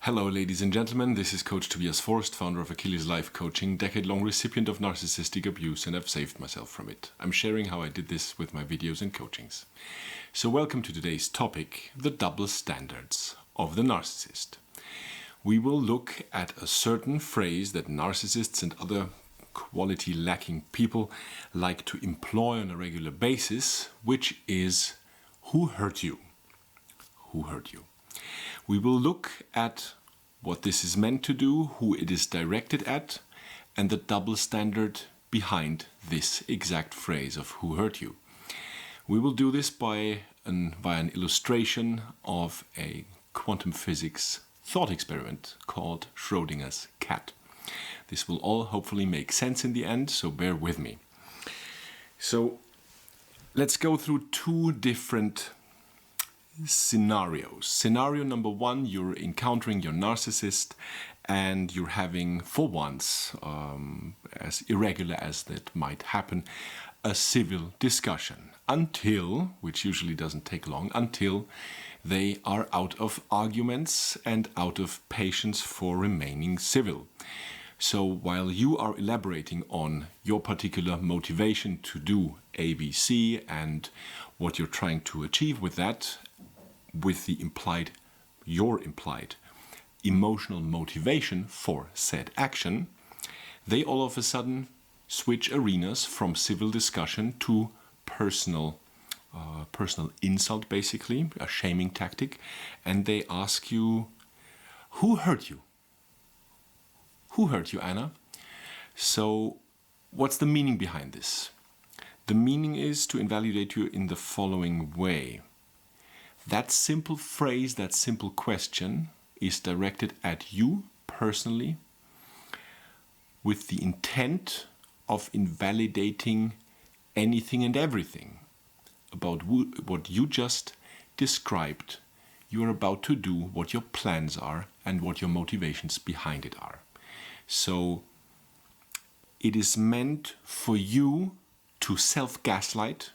Hello ladies and gentlemen, this is Coach Tobias Forst, founder of ACHILLES, decade-long recipient of narcissistic abuse, and I've saved myself from it. I'm sharing how I did this with my videos and coachings. So welcome to today's topic, the double standards of the narcissist. We will look at a certain phrase that narcissists and other quality-lacking people like to employ on a regular basis, which is, who hurt you? Who hurt you? We will look at what this is meant to do, who it is directed at, and the double standard behind this exact phrase of who hurt you. We will do this by an illustration of a quantum physics thought experiment called Schrodinger's cat. This will all hopefully make sense in the end, so bear with me. So let's go through two different scenarios. Scenario number one, you're encountering your narcissist and you're having, for once, as irregular as that might happen, a civil discussion until, which usually doesn't take long, until they are out of arguments and out of patience for remaining civil. So while you are elaborating on your particular motivation to do ABC and what you're trying to achieve with that, with the your implied emotional motivation for said action, they all of a sudden switch arenas from civil discussion to personal insult, basically, a shaming tactic, and they ask you, who hurt you? Who hurt you, Anna? So what's the meaning behind this? The meaning is to invalidate you in the following way. That simple phrase, that simple question is directed at you personally with the intent of invalidating anything and everything about what you just described you are about to do, what your plans are, and what your motivations behind it are. So it is meant for you to self-gaslight,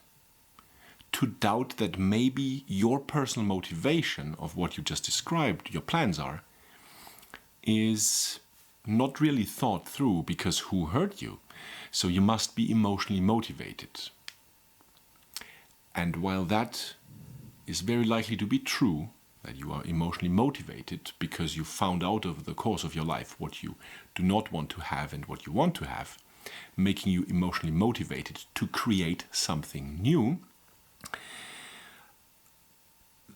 to doubt that maybe your personal motivation of what you just described, your plans are, is not really thought through, because who hurt you? So you must be emotionally motivated. And while that is very likely to be true, that you are emotionally motivated because you found out over the course of your life what you do not want to have and what you want to have, making you emotionally motivated to create something new,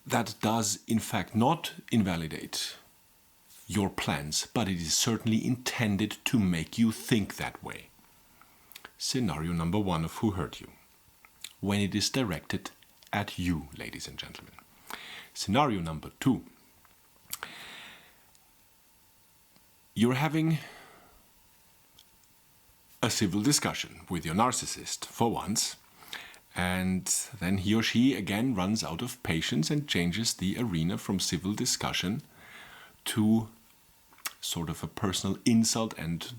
that does in fact not invalidate your plans, but it is certainly intended to make you think that way. Scenario number one of who hurt you, when it is directed at you, ladies and gentlemen. Scenario number two, you're having a civil discussion with your narcissist for once, and then he or she again runs out of patience and changes the arena from civil discussion to sort of a personal insult, and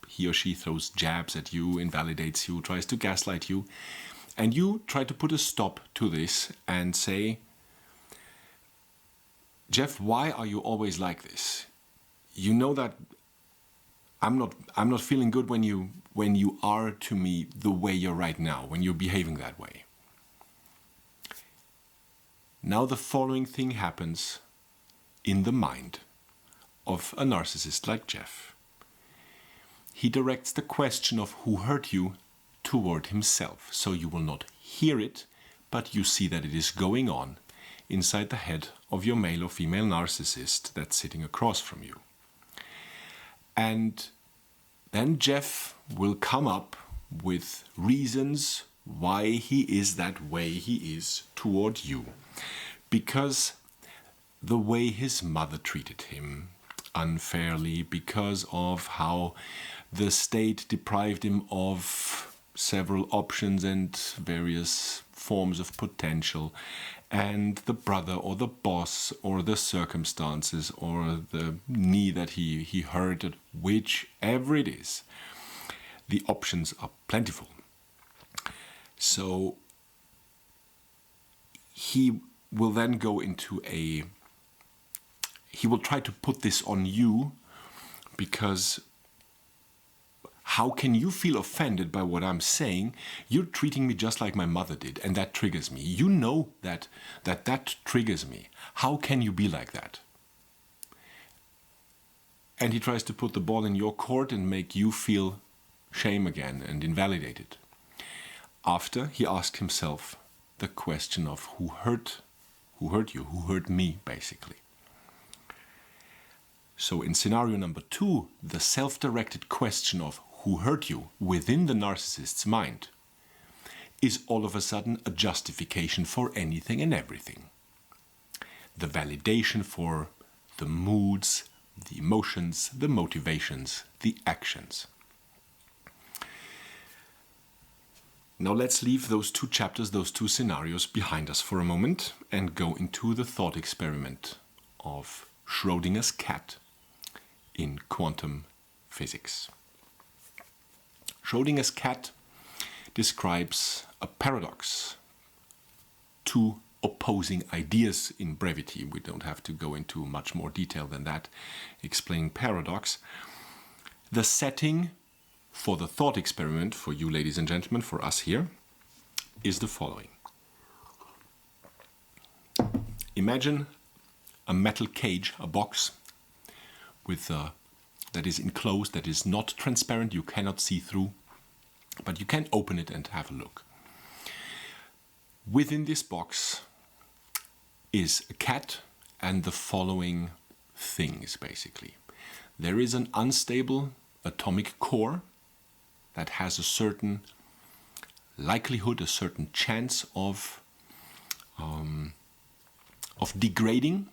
he or she throws jabs at you, invalidates you, tries to gaslight you, and you try to put a stop to this and say, Jeff, why are you always like this? You know that I'm not feeling good when you are to me the way you're right now, when you're behaving that way. Now the following thing happens in the mind of a narcissist like Jeff. He directs the question of who hurt you toward himself, so you will not hear it, but you see that it is going on inside the head of your male or female narcissist that's sitting across from you. And then Jeff will come up with reasons why he is that way he is toward you. Because the way his mother treated him unfairly, because of how the state deprived him of several options and various forms of potential, and the brother or the boss or the circumstances or the knee that he hurt, whichever it is, the options are plentiful. So he will then go into a he will try to put this on you, because how can you feel offended by what I'm saying? You're treating me just like my mother did, and that triggers me. You know that triggers me. How can you be like that? And he tries to put the ball in your court and make you feel shame again and invalidated. After he asked himself the question of who hurt you, who hurt me, basically. So in scenario number 2, the self-directed question of who hurt you within the narcissist's mind is all of a sudden a justification for anything and everything. The validation for the moods, the emotions, the motivations, the actions. Now let's leave those 2 chapters, those 2 scenarios behind us for a moment and go into the thought experiment of Schrödinger's cat in quantum physics. Schrödinger's cat describes a paradox, 2 opposing ideas in brevity. We don't have to go into much more detail than that, explaining paradox. The setting for the thought experiment, for you ladies and gentlemen, for us here, is the following. Imagine a metal cage, a box, with that is enclosed, that is not transparent, you cannot see through, but you can open it and have a look. Within this box is a cat and the following things, basically. There is an unstable atomic core that has a certain likelihood, a certain chance of degrading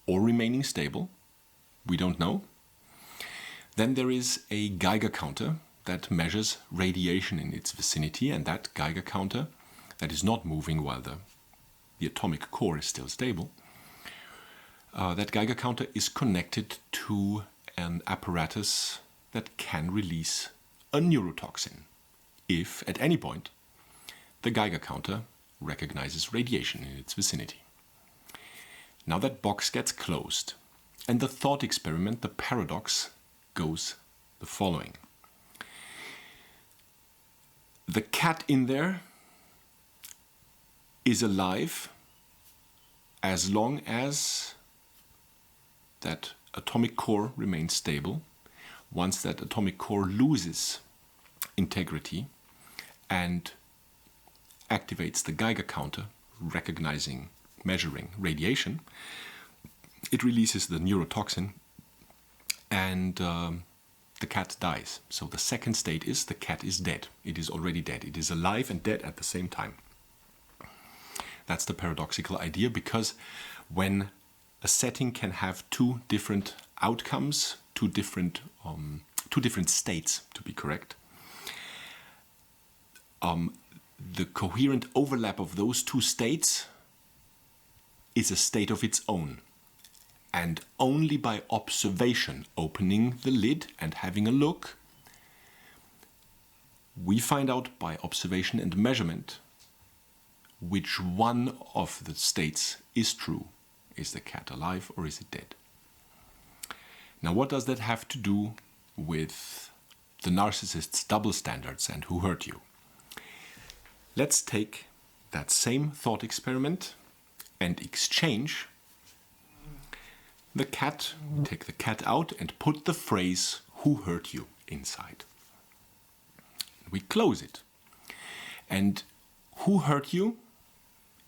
or remaining stable. We don't know. Then there is a Geiger counter that measures radiation in its vicinity, and that Geiger counter that is not moving while the atomic core is still stable. That Geiger counter is connected to an apparatus that can release a neurotoxin if, at any point, the Geiger counter recognizes radiation in its vicinity. Now that box gets closed, and the thought experiment, the paradox, goes the following. The cat in there is alive as long as that atomic core remains stable. Once that atomic core loses integrity and activates the Geiger counter, measuring radiation, it releases the neurotoxin and the cat dies. So the second state is the cat is dead. It is already dead. It is alive and dead at the same time. That's the paradoxical idea, because when a setting can have 2 different outcomes, 2 different states, to be correct, the coherent overlap of those 2 states is a state of its own. And only by observation, opening the lid and having a look, we find out by observation and measurement which one of the states is true. Is the cat alive or is it dead? Now, what does that have to do with the narcissist's double standards and who hurt you? Let's take that same thought experiment and exchange the cat, take the cat out and put the phrase "who hurt you" inside. We close it. And who hurt you,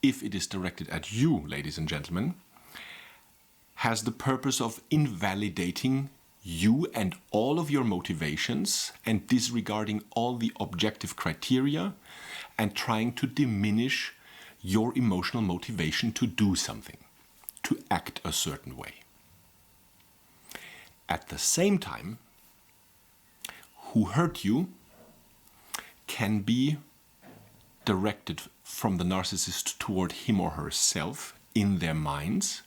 if it is directed at you, ladies and gentlemen, has the purpose of invalidating you and all of your motivations and disregarding all the objective criteria and trying to diminish your emotional motivation to do something, to act a certain way. At the same time, who hurt you can be directed from the narcissist toward him or herself in their minds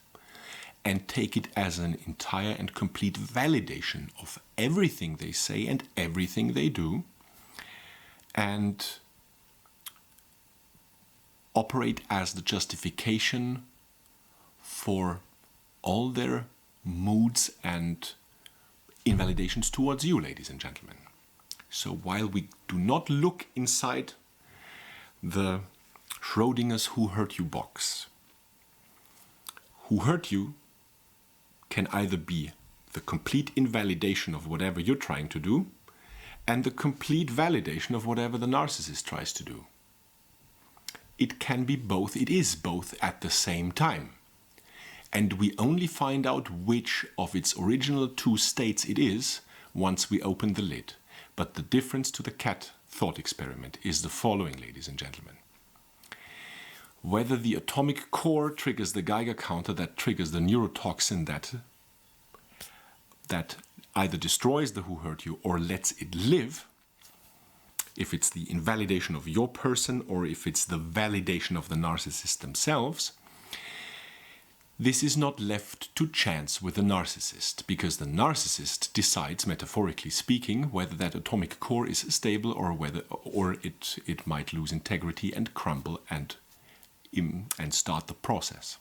and take it as an entire and complete validation of everything they say and everything they do, and operate as the justification for all their moods and invalidations towards you, ladies and gentlemen. So while we do not look inside the Schrodinger's who hurt you box, who hurt you can either be the complete invalidation of whatever you're trying to do and the complete validation of whatever the narcissist tries to do. It can be both, it is both at the same time. And we only find out which of its original two states it is once we open the lid. But the difference to the cat thought experiment is the following, ladies and gentlemen. Whether the atomic core triggers the Geiger counter that triggers the neurotoxin that either destroys the who hurt you or lets it live, if it's the invalidation of your person or if it's the validation of the narcissist themselves, this is not left to chance with the narcissist, because the narcissist decides, metaphorically speaking, whether that atomic core is stable or whether it might lose integrity and crumble and start the process.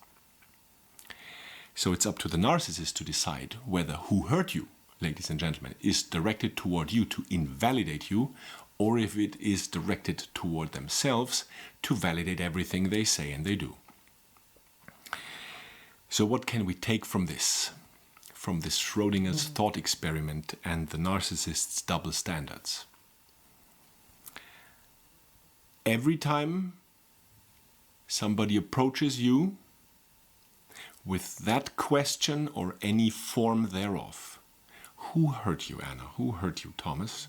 So it's up to the narcissist to decide whether who hurt you, ladies and gentlemen, is directed toward you to invalidate you, or if it is directed toward themselves to validate everything they say and they do. So what can we take from this Schrodinger's thought experiment and the narcissist's double standards? Every time somebody approaches you with that question or any form thereof, who hurt you, Anna? Who hurt you, Thomas?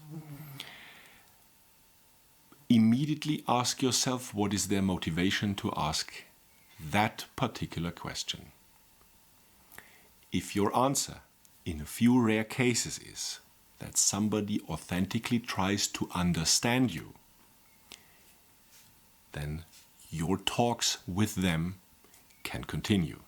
Immediately ask yourself, what is their motivation to ask that particular question? If your answer, in a few rare cases, is that somebody authentically tries to understand you, then your talks with them can continue.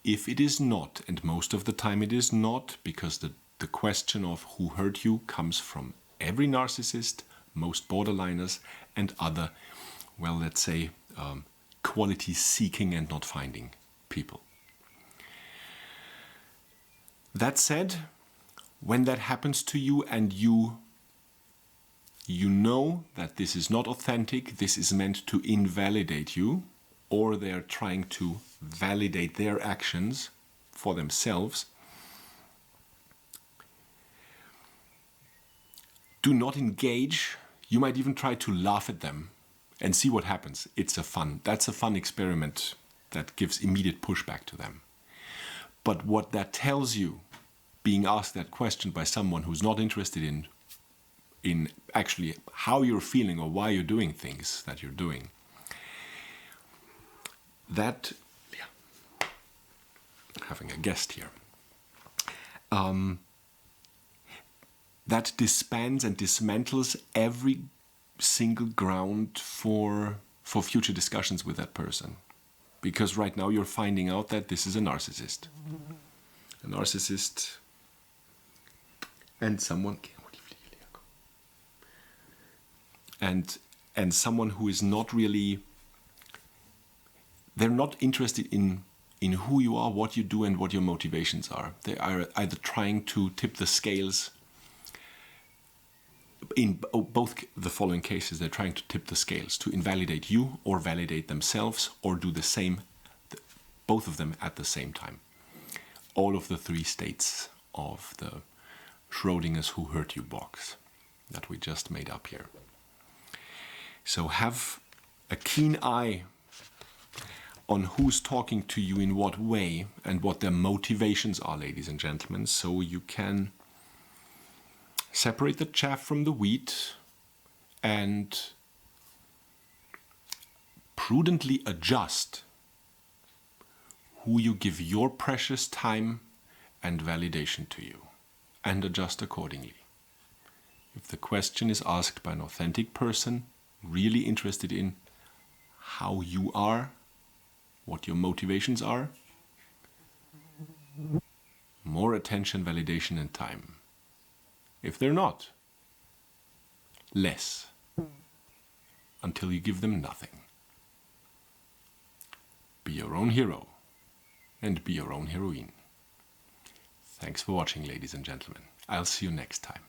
If it is not, and most of the time it is not, because the question of who hurt you comes from every narcissist, most borderliners, and other, well, let's say, quality-seeking and not finding people. That said, when that happens to you and you know that this is not authentic, this is meant to invalidate you, or they're trying to validate their actions for themselves, do not engage. You might even try to laugh at them and see what happens. That's a fun experiment that gives immediate pushback to them. But what that tells you, being asked that question by someone who's not interested in actually how you're feeling or why you're doing things that you're doing, that, having a guest here, that disbands and dismantles every single ground for future discussions with that person. Because right now you're finding out that this is a narcissist. A narcissist and someone... And someone who is not really... They're not interested in who you are, what you do, and what your motivations are. They are either trying to tip the scales. In both the following cases, they're trying to tip the scales to invalidate you or validate themselves or do the same, both of them at the same time. All of the three states of the Schrodinger's who hurt you box that we just made up here. So have a keen eye on who's talking to you in what way and what their motivations are, ladies and gentlemen, so you can separate the chaff from the wheat and prudently adjust who you give your precious time and validation to you, and adjust accordingly. If the question is asked by an authentic person, really interested in how you are, what your motivations are, more attention, validation, and time. If they're not, less, until you give them nothing. Be your own hero. and be your own heroine. Thanks for watching, ladies and gentlemen. I'll see you next time.